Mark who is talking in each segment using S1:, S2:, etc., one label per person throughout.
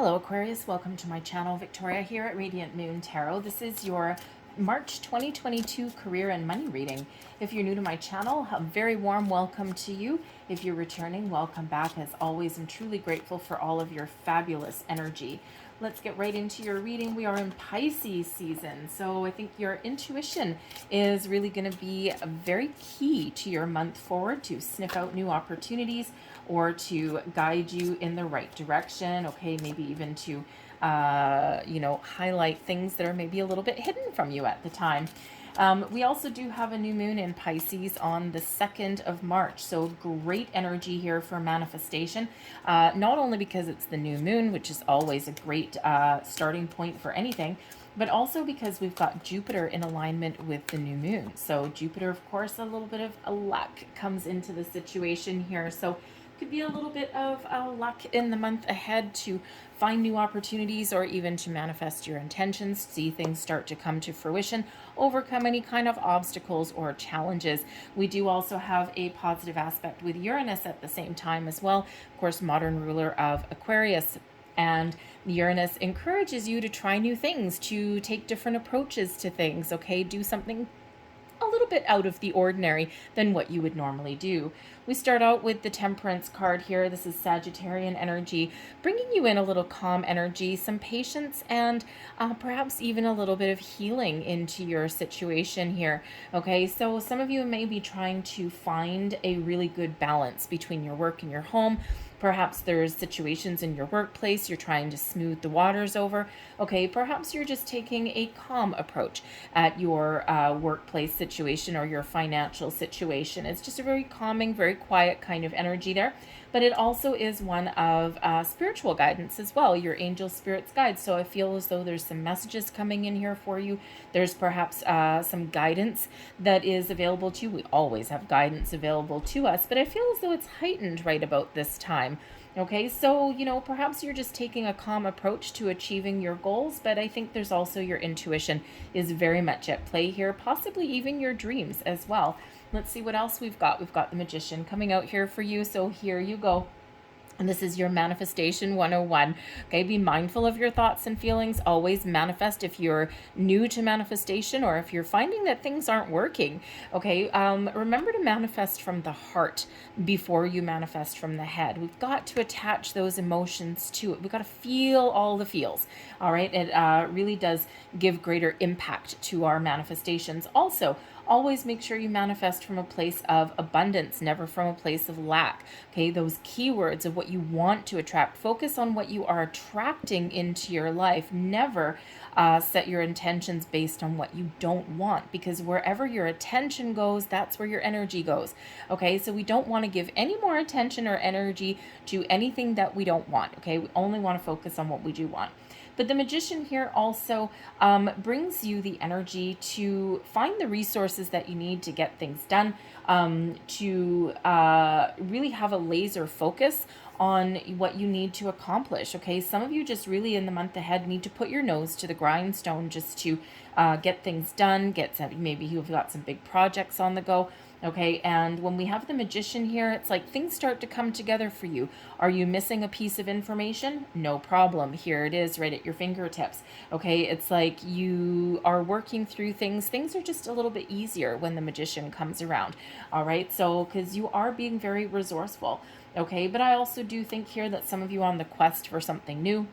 S1: Hello Aquarius, welcome to my channel. Victoria here at Radiant Moon Tarot. This is your March 2022 career and money reading. If you're new to my channel, a very warm welcome to you. If you're returning, welcome back. As always, I'm truly grateful for all of your fabulous energy. Let's get right into your reading. We are in Pisces season, so I think your intuition is really going to be very key to your month forward to sniff out new opportunities or to guide you in the right direction. Okay, maybe even to highlight things that are maybe a little bit hidden from you at the time. We also do have a new moon in Pisces on the 2nd of March. So great energy here for manifestation. Not only because it's the new moon, which is always a great starting point for anything, but also because we've got Jupiter in alignment with the new moon. So Jupiter, of course, a little bit of a luck comes into the situation here. So could be a little bit of luck in the month ahead to find new opportunities or even to manifest your intentions, see things start to come to fruition, overcome any kind of obstacles or challenges. We do also have a positive aspect with Uranus at the same time as well. Of course, modern ruler of Aquarius. And Uranus encourages you to try new things, to take different approaches to things, okay? Do something a little bit out of the ordinary than what you would normally do. We start out with the Temperance card here. This is Sagittarian energy, bringing you in a little calm energy, some patience, and perhaps even a little bit of healing into your situation here. Okay, so some of you may be trying to find a really good balance between your work and your home. Perhaps there's situations in your workplace you're trying to smooth the waters over. Okay, perhaps you're just taking a calm approach at your workplace situation or your financial situation. It's just a very calming, very quiet kind of energy there. But it also is one of spiritual guidance as well, your angel spirits guide. So I feel as though there's some messages coming in here for you. There's perhaps some guidance that is available to you. We always have guidance available to us, but I feel as though it's heightened right about this time. Okay, so, perhaps you're just taking a calm approach to achieving your goals, but I think there's also your intuition is very much at play here, possibly even your dreams as well. Let's see what else we've got. We've got the Magician coming out here for you, so here you go. And this is your manifestation 101. Okay, be mindful of your thoughts and feelings. Always manifest if you're new to manifestation or if you're finding that things aren't working. Okay, remember to manifest from the heart before you manifest from the head. We've got to attach those emotions to it. We've got to feel all the feels. All right, it really does give greater impact to our manifestations. Also, always make sure you manifest from a place of abundance, never from a place of lack. Okay, those keywords of what you want to attract. Focus on what you are attracting into your life. Never set your intentions based on what you don't want, because wherever your attention goes, that's where your energy goes. Okay, so we don't want to give any more attention or energy to anything that we don't want. Okay, we only want to focus on what we do want. But the Magician here also brings you the energy to find the resources that you need to get things done, to really have a laser focus on what you need to accomplish. Okay, some of you just really in the month ahead need to put your nose to the grindstone just to get things done, maybe you've got some big projects on the go. Okay, and when we have the Magician here, it's like things start to come together for you. Are you missing a piece of information? No problem. Here it is right at your fingertips. Okay, it's like you are working through things. Things are just a little bit easier when the Magician comes around. All right, so because you are being very resourceful. Okay, but I also do think here that some of you are on the quest for something new.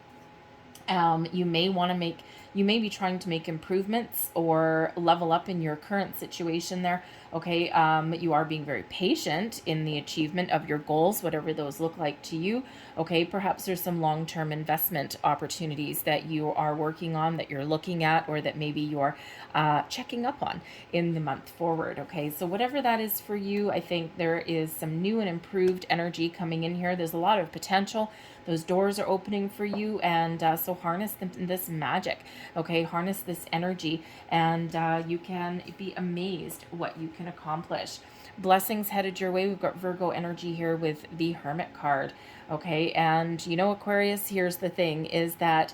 S1: You may be trying to make improvements or level up in your current situation there. Okay, you are being very patient in the achievement of your goals, whatever those look like to you. Okay, perhaps there's some long-term investment opportunities that you are working on, that you're looking at, or that maybe you're checking up on in the month forward. Okay, so whatever that is for you, I think there is some new and improved energy coming in here. There's a lot of potential. Those doors are opening for you, and so harness this magic. Okay, harness this energy, and you can be amazed what you can accomplish. Blessings headed your way. We've got Virgo energy here with the Hermit card. Okay, and Aquarius, here's the thing, is that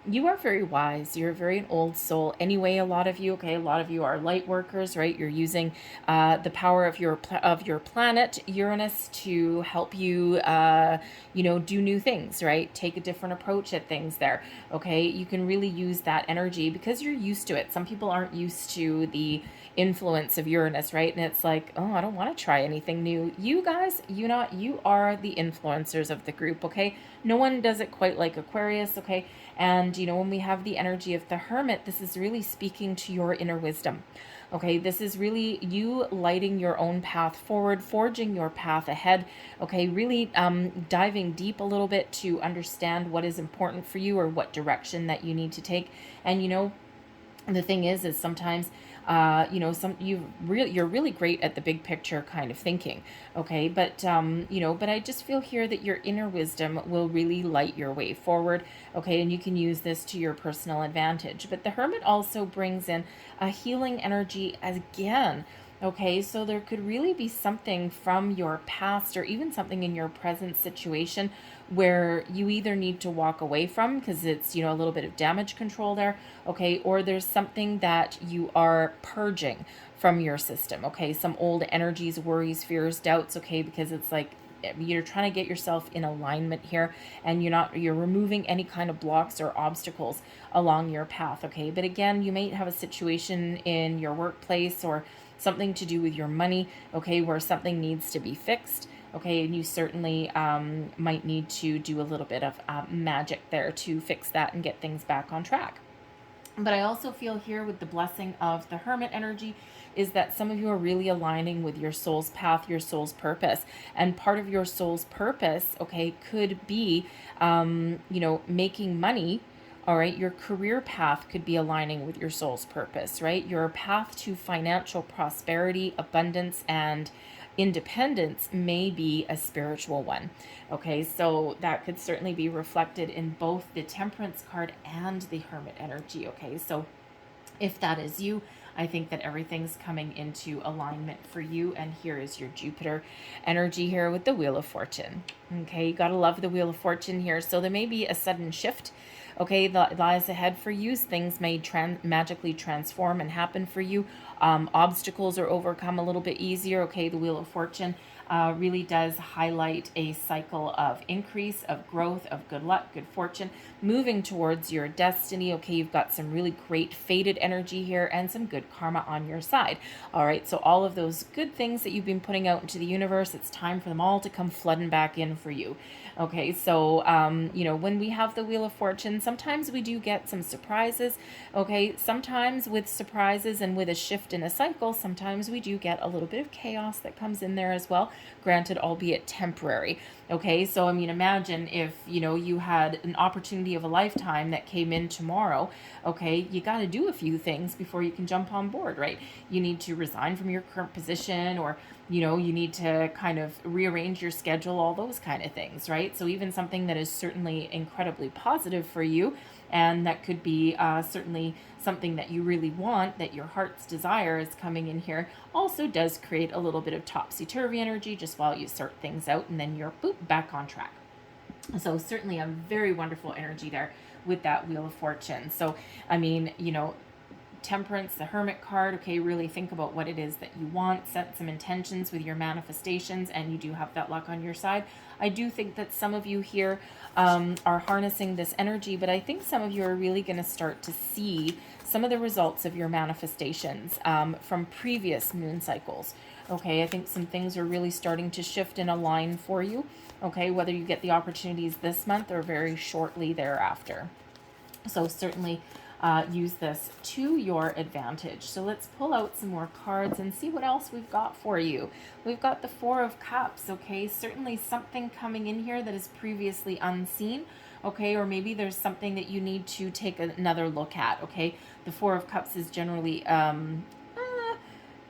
S1: you are very wise. You're very an old soul anyway, a lot of you, okay? A lot of you are light workers, right? You're using the power of your planet, Uranus, to help you, do new things, right? Take a different approach at things there, okay? You can really use that energy because you're used to it. Some people aren't used to the influence of Uranus, right? And it's like, oh, I don't want to try anything new. You guys, you are the influencers of the group, okay? No one does it quite like Aquarius, okay? And, when we have the energy of the Hermit, this is really speaking to your inner wisdom. Okay, this is really you lighting your own path forward, forging your path ahead. Okay, really diving deep a little bit to understand what is important for you or what direction that you need to take. And, the thing is sometimes you're really great at the big picture kind of thinking, okay, but but I just feel here that your inner wisdom will really light your way forward, okay, and you can use this to your personal advantage. But the Hermit also brings in a healing energy again. Okay, so there could really be something from your past or even something in your present situation where you either need to walk away from because it's, a little bit of damage control there, okay, or there's something that you are purging from your system, okay, some old energies, worries, fears, doubts, okay, because it's like you're trying to get yourself in alignment here, and you're removing any kind of blocks or obstacles along your path, okay. But again, you may have a situation in your workplace or something to do with your money, okay, where something needs to be fixed, okay, and you certainly might need to do a little bit of magic there to fix that and get things back on track. But I also feel here with the blessing of the Hermit energy is that some of you are really aligning with your soul's path, your soul's purpose. And part of your soul's purpose, okay, could be, making money. All right, your career path could be aligning with your soul's purpose, right? Your path to financial prosperity, abundance, and independence may be a spiritual one. Okay, so that could certainly be reflected in both the Temperance card and the Hermit energy. Okay, so if that is you, I think that everything's coming into alignment for you. And here is your Jupiter energy here with the Wheel of Fortune. Okay, you gotta love the Wheel of Fortune here. So there may be a sudden shift, okay, that lies ahead for you. Things may magically transform and happen for you. Obstacles are overcome a little bit easier. Okay, the Wheel of Fortune really does highlight a cycle of increase, of growth, of good luck, good fortune, moving towards your destiny. Okay, you've got some really great fated energy here and some good karma on your side. All right, so all of those good things that you've been putting out into the universe, it's time for them all to come flooding back in for you. Okay, so, when we have the Wheel of Fortune, sometimes we do get some surprises. Okay, sometimes with surprises and with a shift in a cycle, sometimes we do get a little bit of chaos that comes in there as well, granted, albeit temporary. Okay, so I mean, imagine if, you had an opportunity of a lifetime that came in tomorrow. Okay, you got to do a few things before you can jump on board, right? You need to resign from your current position, or you need to kind of rearrange your schedule, all those kind of things, right? So even something that is certainly incredibly positive for you, and that could be certainly something that you really want, that your heart's desire is coming in here, also does create a little bit of topsy-turvy energy just while you sort things out, and then you're back on track. So certainly a very wonderful energy there with that Wheel of Fortune. So, I mean, Temperance, the Hermit card, okay, really think about what it is that you want, set some intentions with your manifestations, and you do have that luck on your side. I do think that some of you here are harnessing this energy, but I think some of you are really going to start to see some of the results of your manifestations from previous moon cycles. Okay, I think some things are really starting to shift and align for you, okay, whether you get the opportunities this month or very shortly thereafter. So certainly use this to your advantage. So let's pull out some more cards and see what else we've got for you. We've got the Four of Cups, okay? Certainly something coming in here that is previously unseen, okay? Or maybe there's something that you need to take another look at, okay? The Four of Cups is generally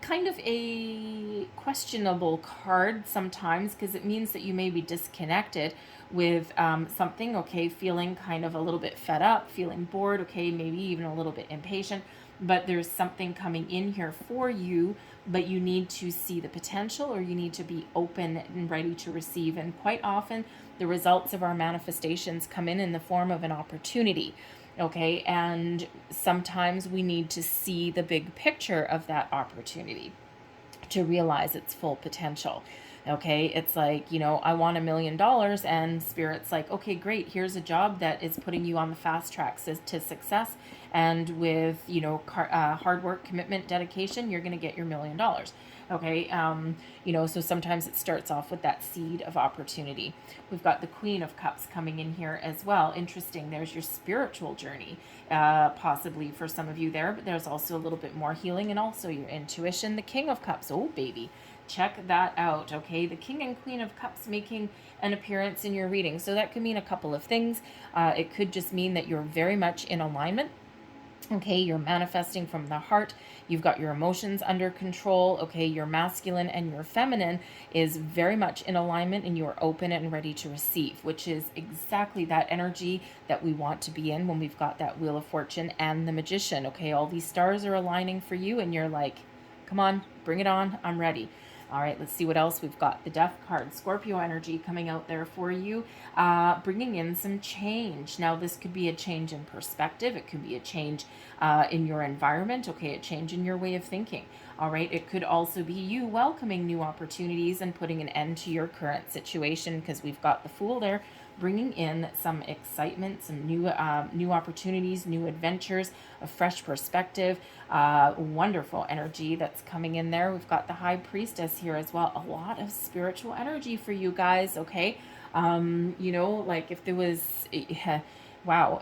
S1: kind of a questionable card sometimes, because it means that you may be disconnected with something, okay, feeling kind of a little bit fed up, feeling bored, okay, maybe even a little bit impatient, but there's something coming in here for you, but you need to see the potential, or you need to be open and ready to receive. And quite often the results of our manifestations come in the form of an opportunity. Okay, and sometimes we need to see the big picture of that opportunity to realize its full potential. Okay, it's like, I want $1 million, and Spirit's like, okay, great, here's a job that is putting you on the fast track to success. And with, hard work, commitment, dedication, you're going to get your $1 million. Okay, so sometimes it starts off with that seed of opportunity. We've got the Queen of Cups coming in here as well. Interesting. There's your spiritual journey, possibly for some of you there, but there's also a little bit more healing and also your intuition. The King of Cups. Oh, baby. Check that out, okay? The King and Queen of Cups making an appearance in your reading. So that could mean a couple of things. It could just mean that you're very much in alignment. Okay, you're manifesting from the heart. You've got your emotions under control. Okay, your masculine and your feminine is very much in alignment, and you're open and ready to receive, which is exactly that energy that we want to be in when we've got that Wheel of Fortune and the Magician. Okay, all these stars are aligning for you, and you're like, come on, bring it on, I'm ready. All right, let's see what else we've got. The Death card, Scorpio energy coming out there for you, bringing in some change. Now, this could be a change in perspective. It could be a change in your environment, okay, a change in your way of thinking. All right, it could also be you welcoming new opportunities and putting an end to your current situation, because we've got the Fool there, bringing in some excitement, some new opportunities, new adventures, a fresh perspective, wonderful energy that's coming in there. We've got the High Priestess here as well. A lot of spiritual energy for you guys, okay? Like if there was... Wow.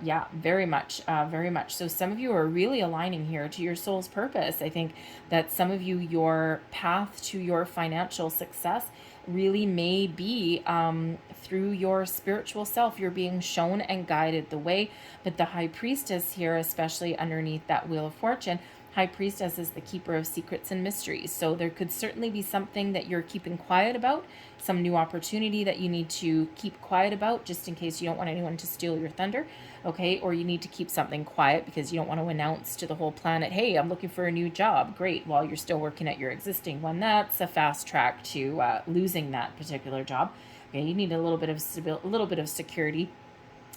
S1: Yeah, very much, very much. So some of you are really aligning here to your soul's purpose. I think that some of you, your path to your financial success really may be through your spiritual self. You're being shown and guided the way. But the High Priestess here, especially underneath that Wheel of Fortune, High Priestess is the keeper of secrets and mysteries. So there could certainly be something that you're keeping quiet about, some new opportunity that you need to keep quiet about just in case you don't want anyone to steal your thunder, okay? Or you need to keep something quiet because you don't want to announce to the whole planet, hey, I'm looking for a new job. Great, while you're still working at your existing one. That's a fast track to losing that particular job. Okay, you need a little bit of security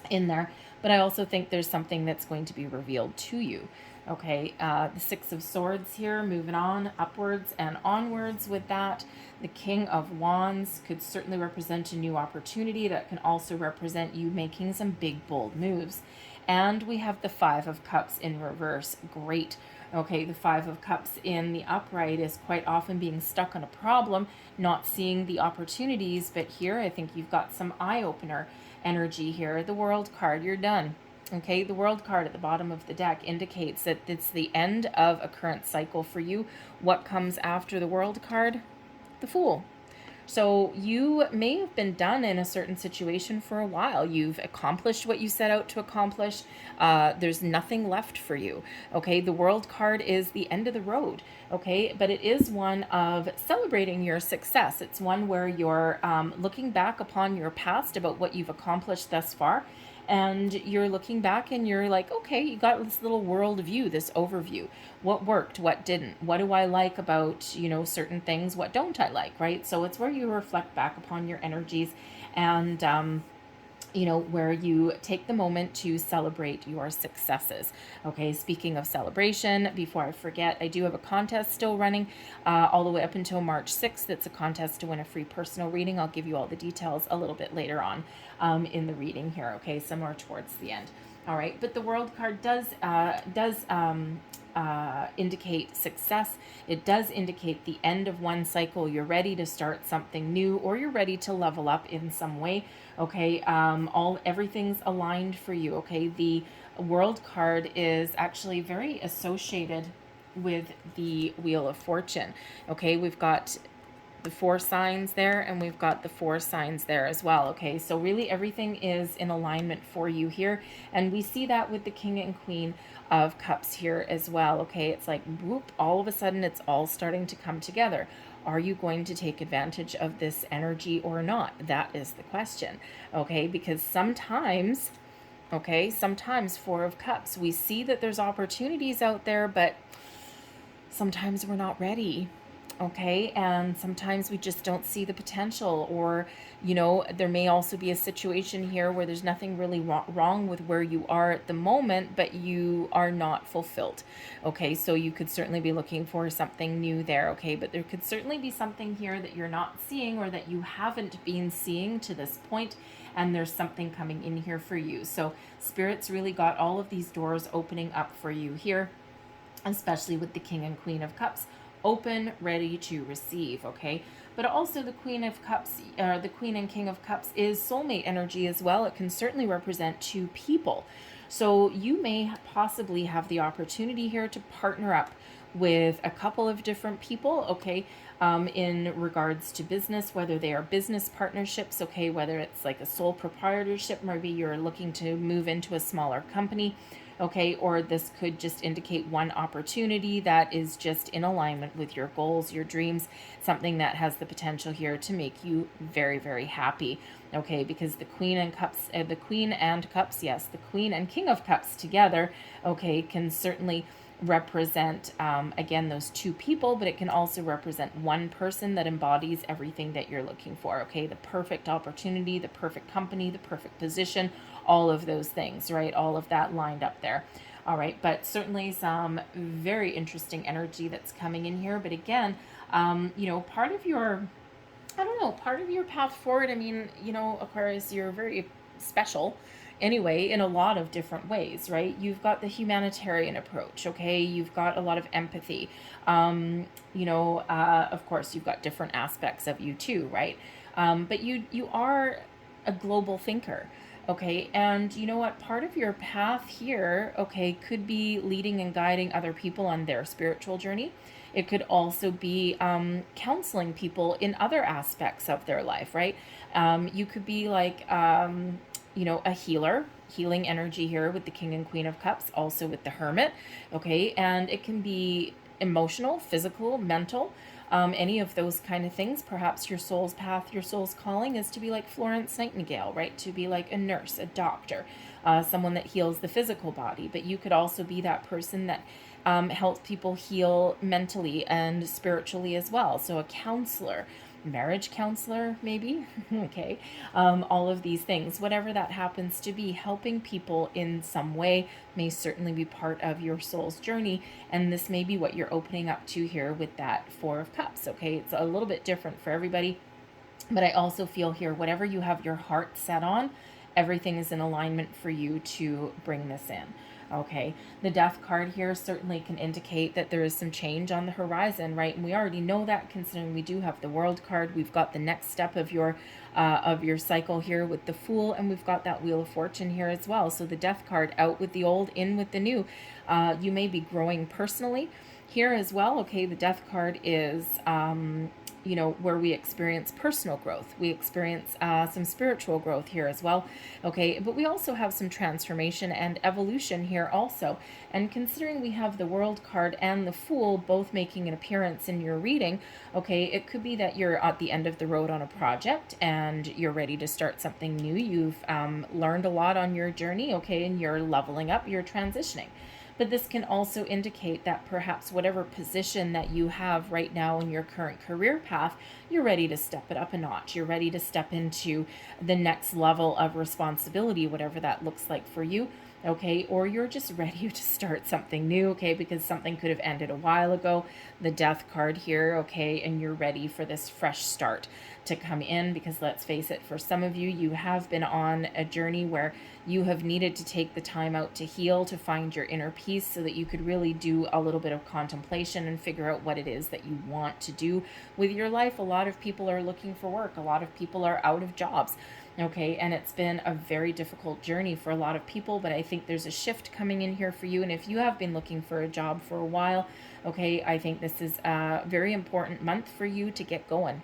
S1: in there. But I also think there's something that's going to be revealed to you. Okay, the Six of Swords here, moving on upwards and onwards with that. The King of Wands could certainly represent a new opportunity. That can also represent you making some big, bold moves. And we have the Five of Cups in reverse. Great. Okay, the Five of Cups in the upright is quite often being stuck on a problem, not seeing the opportunities. But here, I think you've got some eye-opener energy here. The World card, you're done. Okay, the World card at the bottom of the deck indicates that it's the end of a current cycle for you. What comes after the World card? The Fool. So you may have been done in a certain situation for a while. You've accomplished what you set out to accomplish. There's nothing left for you. Okay, the World card is the end of the road. Okay, but it is one of celebrating your success. It's one where you're looking back upon your past, about what you've accomplished thus far. And you're looking back and you're like, okay, you got this little world view, this overview. What worked, what didn't? What do I like about, certain things? What don't I like, right? So it's where you reflect back upon your energies and, where you take the moment to celebrate your successes. Okay, speaking of celebration, before I forget, I do have a contest still running all the way up until March 6th. It's a contest to win a free personal reading. I'll give you all the details a little bit later on in the reading here, okay, somewhere towards the end. All right, but the World card does indicate success. It does indicate the end of one cycle. You're ready to start something new, or you're ready to level up in some way. Okay, everything's aligned for you. Okay, the World card is actually very associated with the Wheel of Fortune. Okay, we've got the 4 signs there, and we've got the 4 signs there as well. Okay, so really everything is in alignment for you here, and we see that with the King and Queen of Cups here as well. Okay, it's like whoop, all of a sudden it's all starting to come together. Are you going to take advantage of this energy or not? That is the question. Okay, because sometimes 4 of Cups, we see that there's opportunities out there, but sometimes we're not ready. Okay, and sometimes we just don't see the potential, or there may also be a situation here where there's nothing really wrong with where you are at the moment, but you are not fulfilled. Okay, so you could certainly be looking for something new there. Okay, but there could certainly be something here that you're not seeing, or that you haven't been seeing to this point, and there's something coming in here for you. So Spirit's really got all of these doors opening up for you here, especially with the King and Queen of Cups open, ready to receive. Okay, but also the Queen of Cups, the Queen and King of Cups is soulmate energy as well. It can certainly represent two people. So you may possibly have the opportunity here to partner up with a couple of different people, okay, in regards to business, whether they are business partnerships, okay, whether it's like a sole proprietorship, maybe you're looking to move into a smaller company, okay, or this could just indicate one opportunity that is just in alignment with your goals, your dreams, something that has the potential here to make you very, very happy, okay, because the Queen and Cups, the Queen and Cups, yes, the Queen and King of Cups together, okay, can certainly represent, again, those two people, but it can also represent one person that embodies everything that you're looking for, okay, the perfect opportunity, the perfect company, the perfect position, all of those things, right? All of that lined up there. All right, but certainly some very interesting energy that's coming in here. But again, part of your, I don't know, part of your path forward, I mean, Aquarius, you're very special anyway in a lot of different ways, right? You've got the humanitarian approach, okay? You've got a lot of empathy. Of course, you've got different aspects of you too, right? But you are a global thinker. Okay, and you know what? Part of your path here, okay, could be leading and guiding other people on their spiritual journey. It could also be counseling people in other aspects of their life, right? You could be like, a healer, healing energy here with the King and Queen of Cups, also with the Hermit, okay? And it can be emotional, physical, mental, any of those kind of things. Perhaps your soul's path, your soul's calling is to be like Florence Nightingale, right? To be like a nurse, a doctor, someone that heals the physical body. But you could also be that person that helps people heal mentally and spiritually as well. So a counselor, marriage counselor, maybe. Okay. All of these things, whatever that happens to be, helping people in some way may certainly be part of your soul's journey. And this may be what you're opening up to here with that Four of Cups. Okay. It's a little bit different for everybody. But I also feel here, whatever you have your heart set on, everything is in alignment for you to bring this in. Okay, the Death card here certainly can indicate that there is some change on the horizon, right? And we already know that, considering we do have the World card. We've got the next step of your cycle here with the Fool, and we've got that Wheel of Fortune here as well. So the Death card, out with the old, in with the new. You may be growing personally here as well. Okay, the Death card is where we experience personal growth. We experience some spiritual growth here as well. Okay, but we also have some transformation and evolution here also. And considering we have the World card and the Fool both making an appearance in your reading, okay, it could be that you're at the end of the road on a project and you're ready to start something new. You've learned a lot on your journey, okay, and you're leveling up, you're transitioning. But this can also indicate that perhaps whatever position that you have right now in your current career path, you're ready to step it up a notch. You're ready to step into the next level of responsibility, whatever that looks like for you. Okay, or you're just ready to start something new, okay, because something could have ended a while ago. The Death card here, okay, and you're ready for this fresh start to come in, because let's face it, for some of you, you have been on a journey where you have needed to take the time out to heal, to find your inner peace, so that you could really do a little bit of contemplation and figure out what it is that you want to do with your life. A lot of people are looking for work. A lot of people are out of jobs. Okay, and it's been a very difficult journey for a lot of people, but I think there's a shift coming in here for you. And if you have been looking for a job for a while, okay, I think this is a very important month for you to get going.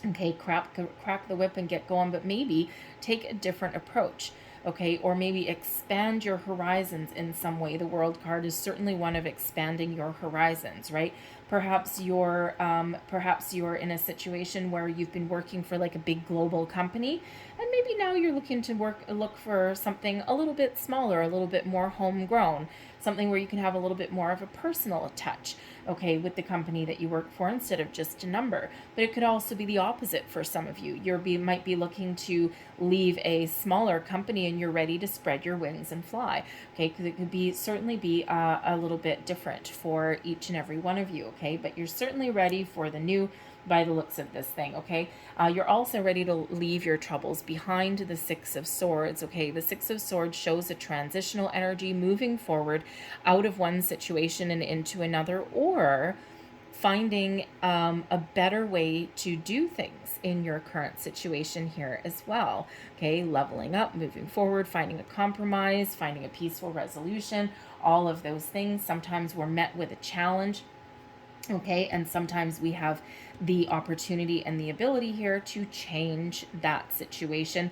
S1: Okay, crack the whip and get going, but maybe take a different approach. Okay, or maybe expand your horizons in some way. The World card is certainly one of expanding your horizons, right? Perhaps you're in a situation where you've been working for like a big global company, and maybe now you're looking to look for something a little bit smaller, a little bit more homegrown, something where you can have a little bit more of a personal touch, okay, with the company that you work for instead of just a number. But it could also be the opposite for some of you. Might be looking to leave a smaller company and you're ready to spread your wings and fly, okay, because it could certainly be a little bit different for each and every one of you, okay, but you're certainly ready for the new by the looks of this thing, okay? You're also ready to leave your troubles behind. The Six of Swords, okay? The Six of Swords shows a transitional energy moving forward out of one situation and into another, or finding a better way to do things in your current situation here as well, okay? Leveling up, moving forward, finding a compromise, finding a peaceful resolution, all of those things. Sometimes we're met with a challenge, okay, and sometimes we have the opportunity and the ability here to change that situation,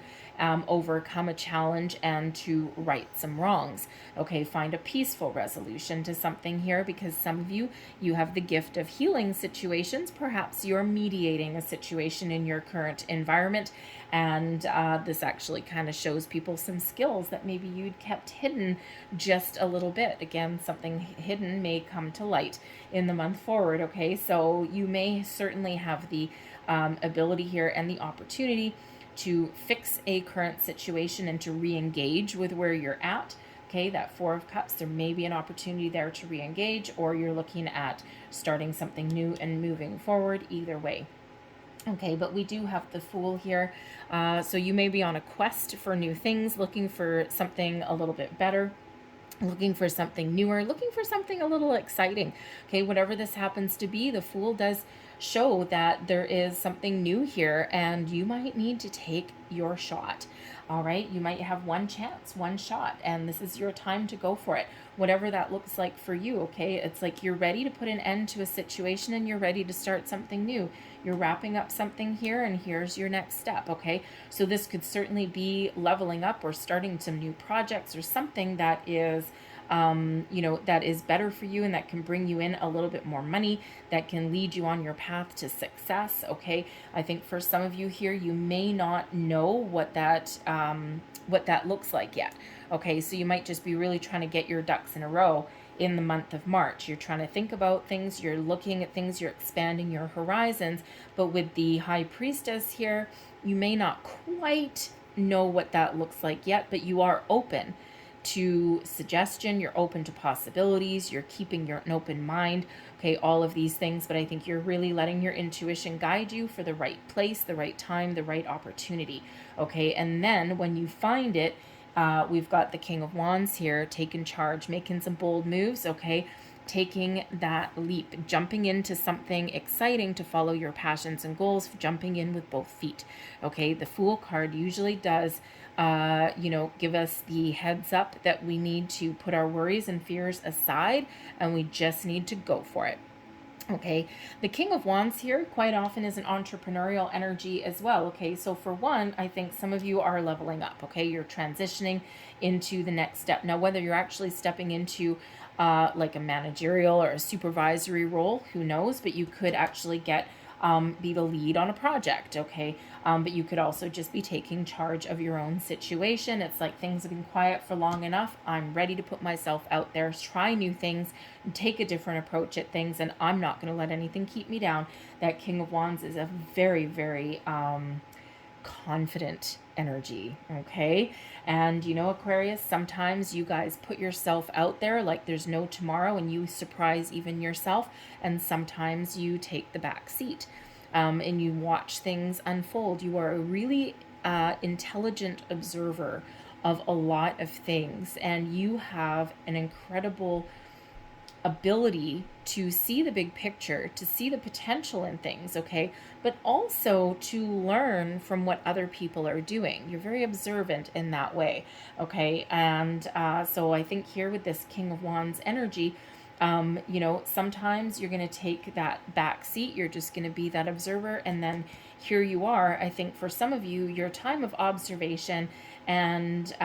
S1: overcome a challenge, and to right some wrongs, okay? Find a peaceful resolution to something here, because some of you have the gift of healing situations. Perhaps you're mediating a situation in your current environment, and this actually kind of shows people some skills that maybe you'd kept hidden just a little bit. Again, something hidden may come to light in the month forward, okay? So you may certainly have the ability here and the opportunity to fix a current situation and to re-engage with where you're at, okay? That Four of Cups, there may be an opportunity there to re-engage, or you're looking at starting something new and moving forward. Either way, okay, but we do have the Fool here. So you may be on a quest for new things, looking for something a little bit better, looking for something newer, looking for something a little exciting, okay? Whatever this happens to be, the Fool does show that there is something new here, and you might need to take your shot. All right, you might have one chance, one shot, and this is your time to go for it, whatever that looks like for you, okay? It's like you're ready to put an end to a situation and you're ready to start something new. You're wrapping up something here, and here's your next step, okay? So this could certainly be leveling up or starting some new projects or something that is that is better for you and that can bring you in a little bit more money, that can lead you on your path to success, okay? I think for some of you here, you may not know what that looks like yet, okay? So you might just be really trying to get your ducks in a row in the month of March. You're trying to think about things, you're looking at things, you're expanding your horizons, but with the High Priestess here, you may not quite know what that looks like yet, but you are open to suggestion, you're open to possibilities, you're keeping an open mind, okay, all of these things, but I think you're really letting your intuition guide you for the right place, the right time, the right opportunity, okay? And then when you find it, we've got the King of Wands here, taking charge, making some bold moves, okay? Taking that leap, jumping into something exciting to follow your passions and goals, jumping in with both feet, okay? The Fool card usually does give us the heads up that we need to put our worries and fears aside, and we just need to go for it. Okay, the King of Wands here quite often is an entrepreneurial energy as well. Okay, so for one, I think some of you are leveling up. Okay, you're transitioning into the next step. Now, whether you're actually stepping into like a managerial or a supervisory role, who knows, but you could actually be the lead on a project, okay? But you could also just be taking charge of your own situation. It's like things have been quiet for long enough. I'm ready to put myself out there, try new things, and take a different approach at things, and I'm not going to let anything keep me down. That King of Wands is a very, very confident energy, okay? And Aquarius, sometimes you guys put yourself out there like there's no tomorrow, and you surprise even yourself, and sometimes you take the back seat, and you watch things unfold. You are a really intelligent observer of a lot of things, and you have an incredible ability to see the big picture, to see the potential in things, okay? But also to learn from what other people are doing. You're very observant in that way, okay? And so I think here with this King of Wands energy, sometimes you're going to take that back seat. You're just going to be that observer. And then here you are. I think for some of you, your time of observation and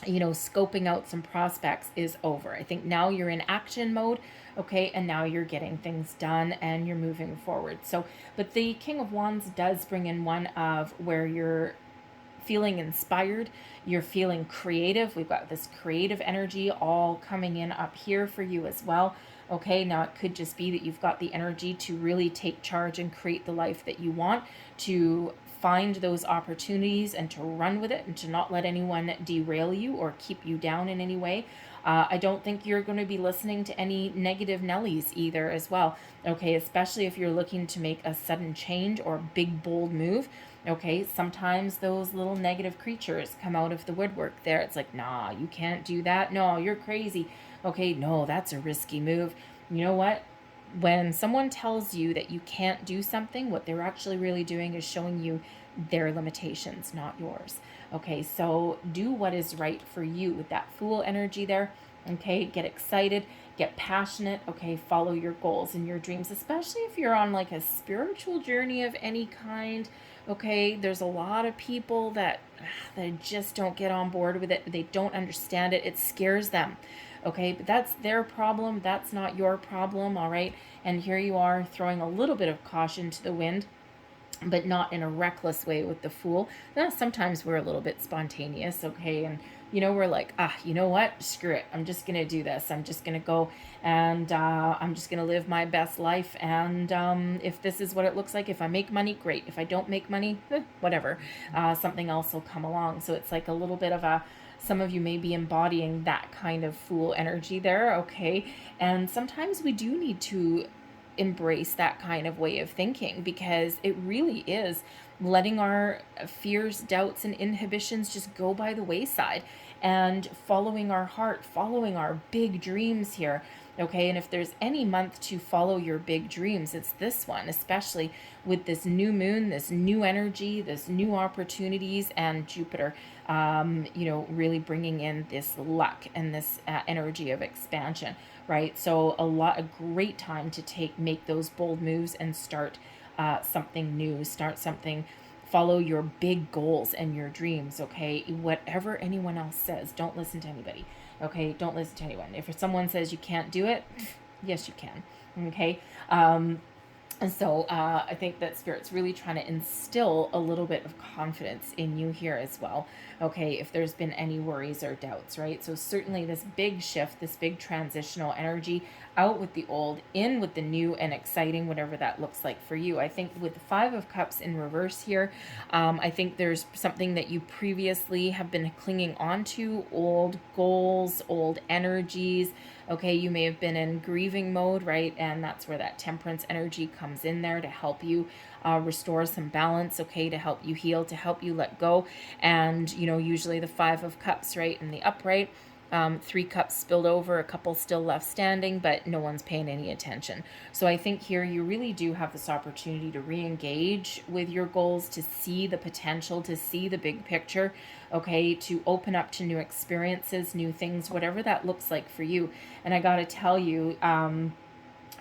S1: you know, scoping out some prospects is over. I think now you're in action mode, okay, and now you're getting things done and you're moving forward. So, but the King of Wands does bring in one of where you're feeling inspired, you're feeling creative. We've got this creative energy all coming in up here for you as well. Okay, now it could just be that you've got the energy to really take charge and create the life that you want, to find those opportunities and to run with it and to not let anyone derail you or keep you down in any way. I don't think you're going to be listening to any negative Nellies either as well. Okay, especially if you're looking to make a sudden change or big bold move. Okay, sometimes those little negative creatures come out of the woodwork there. It's like, nah, you can't do that. No, you're crazy. Okay, no, that's a risky move. You know what? When someone tells you that you can't do something, what they're actually really doing is showing you their limitations, not yours. Okay, so do what is right for you with that Fool energy there. Okay, get excited, get passionate. Okay, follow your goals and your dreams, especially if you're on like a spiritual journey of any kind. Okay, there's a lot of people that just don't get on board with it. They don't understand it. It scares them. Okay, but that's their problem. That's not your problem. All right, and here you are throwing a little bit of caution to the wind, but not in a reckless way with the Fool. Now, sometimes we're a little bit spontaneous, okay, and you know, we're like, you know what, screw it, I'm just gonna do this. I'm just gonna go and I'm just gonna live my best life, and if this is what it looks like, if I make money, great. If I don't make money, whatever, something else will come along. So it's like a little bit of a, some of you may be embodying that kind of Fool energy there, okay, and sometimes we do need to embrace that kind of way of thinking, because it really is letting our fears, doubts, and inhibitions just go by the wayside and following our heart, following our big dreams here. Okay, and if there's any month to follow your big dreams, it's this one, especially with this new moon, this new energy, this new opportunities, and Jupiter, you know, really bringing in this luck and this energy of expansion, right? So a great time to make those bold moves and start something new, start something, follow your big goals and your dreams, okay? Whatever anyone else says, don't listen to anybody, okay? Don't listen to anyone. If someone says you can't do it, yes, you can, okay? And so I think that Spirit's really trying to instill a little bit of confidence in you here as well. Okay, if there's been any worries or doubts, right? So certainly this big shift, this big transitional energy, out with the old, in with the new and exciting, whatever that looks like for you. I think with the Five of Cups in reverse here, I think there's something that you previously have been clinging on to, old goals, old energies. Okay, you may have been in grieving mode, right? And that's where that Temperance energy comes in there to help you restore some balance, okay, to help you heal, to help you let go. And, you know, usually the Five of Cups, right, in the upright, 3 cups spilled over, a couple still left standing, but no one's paying any attention. So I think here you really do have this opportunity to re-engage with your goals, to see the potential, to see the big picture, okay, to open up to new experiences, new things, whatever that looks like for you. And I got to tell you,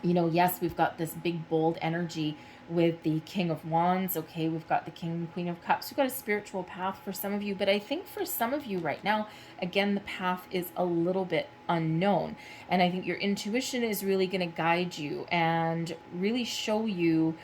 S1: you know, yes, we've got this big, bold energy with the King of Wands. Okay, we've got the King and Queen of Cups. We've got a spiritual path for some of you, but I think for some of you right now, again, the path is a little bit unknown. And I think your intuition is really going to guide you and really show you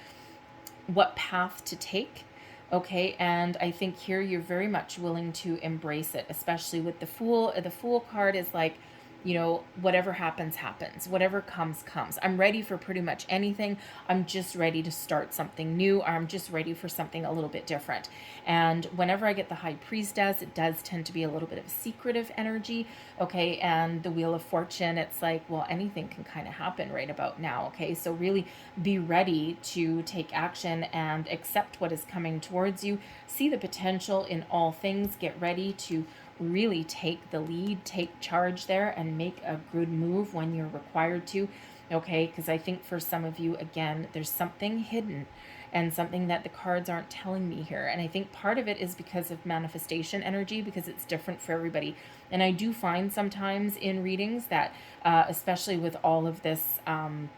S1: what path to take. Okay, and I think here you're very much willing to embrace it, especially with the Fool. The Fool card is like, you know, whatever happens, happens. Whatever comes, comes. I'm ready for pretty much anything. I'm just ready to start something new, or I'm just ready for something a little bit different. And whenever I get the High Priestess, it does tend to be a little bit of a secretive energy, okay? And the Wheel of Fortune, it's like, well, anything can kind of happen right about now, okay? So really be ready to take action and accept what is coming towards you. See the potential in all things. Get ready to really take the lead, take charge there, and make a good move when you're required to, okay? Because I think for some of you, again, there's something hidden and something that the cards aren't telling me here. And I think part of it is because of manifestation energy, because it's different for everybody. And I do find sometimes in readings that, especially with all of this kind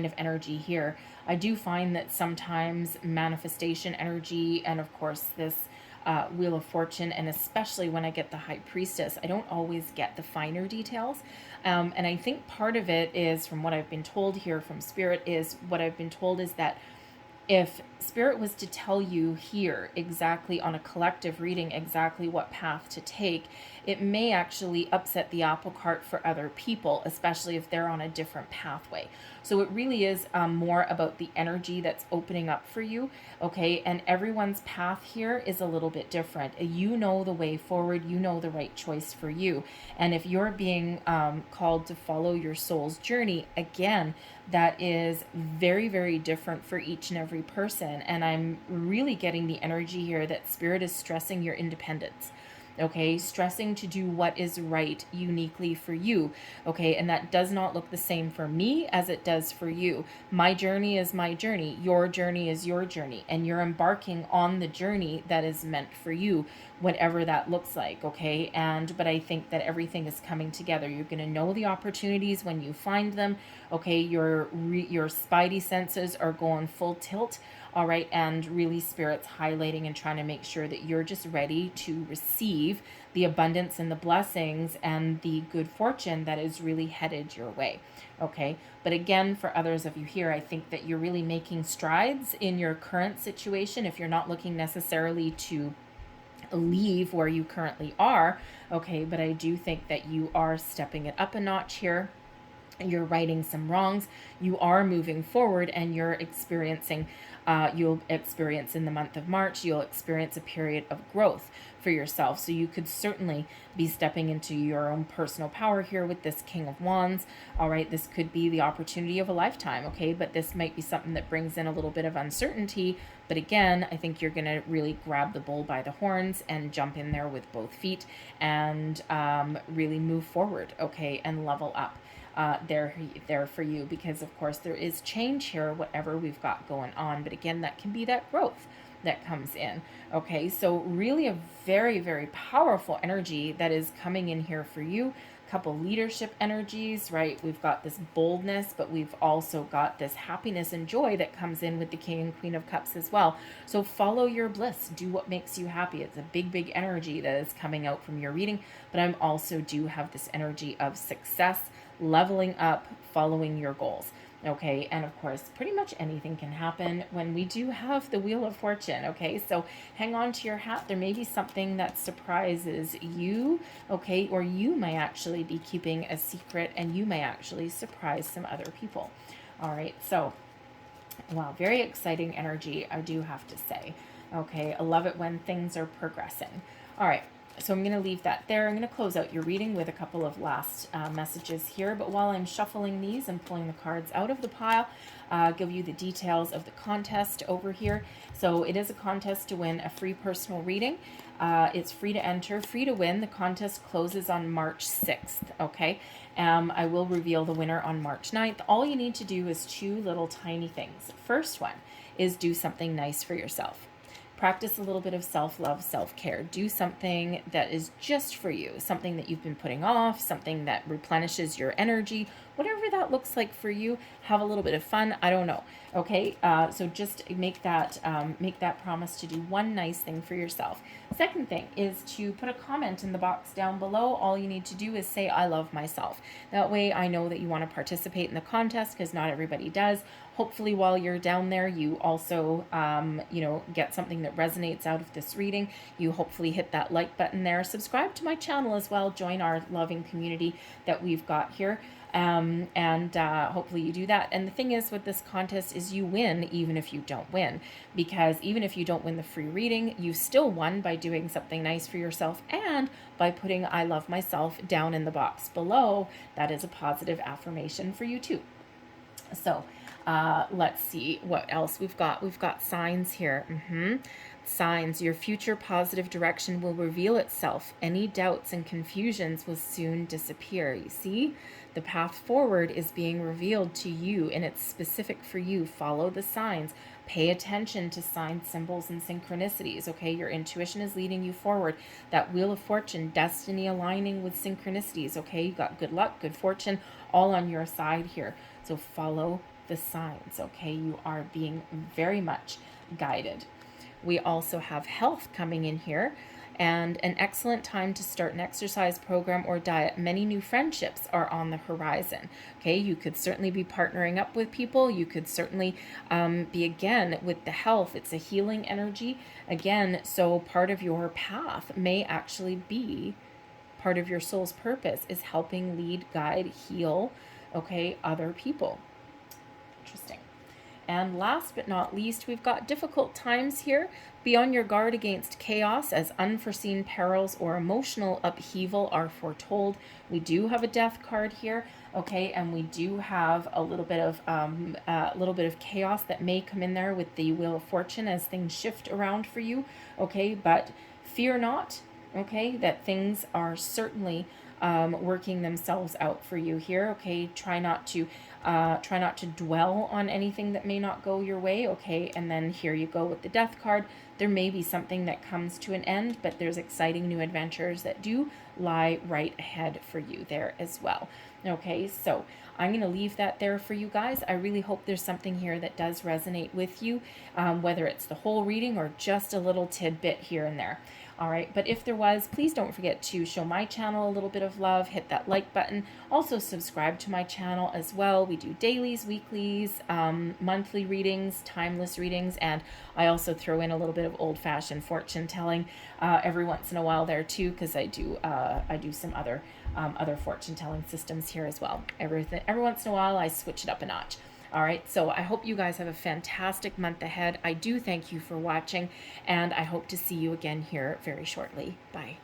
S1: of energy here, I do find that sometimes manifestation energy, and of course this Wheel of Fortune, and especially when I get the High Priestess, I don't always get the finer details. And I think part of it is, from what I've been told here from Spirit, is what I've been told is that if Spirit was to tell you here exactly on a collective reading exactly what path to take, it may actually upset the apple cart for other people, especially if they're on a different pathway. So it really is more about the energy that's opening up for you, okay? And everyone's path here is a little bit different. You know the way forward, you know the right choice for you. And if you're being called to follow your soul's journey, again, that is very, very different for each and every person. And I'm really getting the energy here that Spirit is stressing your independence. Okay, stressing to do what is right uniquely for you. Okay, and that does not look the same for me as it does for you. My journey is my journey. Your journey is your journey. And you're embarking on the journey that is meant for you, whatever that looks like. Okay, but I think that everything is coming together. You're going to know the opportunities when you find them. Okay, your spidey senses are going full tilt. All right, and really Spirit's highlighting and trying to make sure that you're just ready to receive the abundance and the blessings and the good fortune that is really headed your way. Okay, but again, for others of you here, I think that you're really making strides in your current situation. If you're not looking necessarily to leave where you currently are, okay, but I do think that you are stepping it up a notch here. You're righting some wrongs, you are moving forward, and you'll experience in the month of March, you'll experience a period of growth for yourself. So you could certainly be stepping into your own personal power here with this King of Wands. All right, this could be the opportunity of a lifetime, okay? But this might be something that brings in a little bit of uncertainty. But again, I think you're going to really grab the bull by the horns and jump in there with both feet and really move forward, okay, and level up. There for you, because of course there is change here, whatever we've got going on, but again, that can be that growth that comes in. Okay, so really a very, very powerful energy that is coming in here for you. Couple leadership energies, right? We've got this boldness, but we've also got this happiness and joy that comes in with the King and Queen of Cups as well. So follow your bliss, do what makes you happy. It's a big, big energy that is coming out from your reading, but I'm also do have this energy of success, leveling up, following your goals. Okay, and of course, pretty much anything can happen when we do have the Wheel of Fortune. Okay, so hang on to your hat. There may be something that surprises you, okay, or you may actually be keeping a secret and you may actually surprise some other people. All right, so, wow, very exciting energy, I do have to say. Okay, I love it when things are progressing. All right. So I'm going to leave that there. I'm going to close out your reading with a couple of last messages here. But while I'm shuffling these and pulling the cards out of the pile, give you the details of the contest over here. So it is a contest to win a free personal reading. It's free to enter, free to win. The contest closes on March 6th, okay? I will reveal the winner on March 9th. All you need to do is 2 little tiny things. First one is do something nice for yourself. Practice a little bit of self-love, self-care. Do something that is just for you, something that you've been putting off, something that replenishes your energy, whatever that looks like for you. Have a little bit of fun. I don't know. Okay, so just make that promise to do one nice thing for yourself. Second thing is to put a comment in the box down below. All you need to do is say, I love myself. That way I know that you want to participate in the contest, because not everybody does. Hopefully while you're down there, you also, get something that resonates out of this reading. You hopefully hit that like button there. Subscribe to my channel as well. Join our loving community that we've got here. Hopefully you do that. And the thing is with this contest is you win even if you don't win, because even if you don't win the free reading, you still won by doing something nice for yourself and by putting I love myself down in the box below. That is a positive affirmation for you too. So let's see what else we've got. We've got signs here. Signs. Your future positive direction will reveal itself. Any doubts and confusions will soon disappear. You see, the path forward is being revealed to you, and it's specific for you. Follow the signs. Pay attention to signs, symbols, and synchronicities. Okay, your intuition is leading you forward. That Wheel of Fortune, destiny aligning with synchronicities. Okay, you got good luck, good fortune, all on your side here. So follow the signs. Okay, you are being very much guided. We also have health coming in here, and an excellent time to start an exercise program or diet. Many new friendships are on the horizon. Okay, you could certainly be partnering up with people. You could certainly be, again, with the health, it's a healing energy. Again, so part of your path may actually be, part of your soul's purpose is helping lead, guide, heal, okay, other people. Interesting. And last but not least, we've got difficult times here. Be on your guard against chaos, as unforeseen perils or emotional upheaval are foretold. We do have a death card here, okay, and we do have a little bit of chaos that may come in there with the Wheel of Fortune as things shift around for you, okay. But fear not, okay, that things are certainly working themselves out for you here, okay. Try not to dwell on anything that may not go your way, okay. And then here you go with the death card. There may be something that comes to an end, but there's exciting new adventures that do lie right ahead for you there as well. Okay, so I'm going to leave that there for you guys. I really hope there's something here that does resonate with you, whether it's the whole reading or just a little tidbit here and there. All right, but if there was, please don't forget to show my channel a little bit of love, hit that like button. Also subscribe to my channel as well. We do dailies, weeklies, monthly readings, timeless readings, and I also throw in a little bit of old-fashioned fortune telling every once in a while there too, because I do some other fortune telling systems here as well. Every once in a while I switch it up a notch. All right, so I hope you guys have a fantastic month ahead. I do thank you for watching, and I hope to see you again here very shortly. Bye.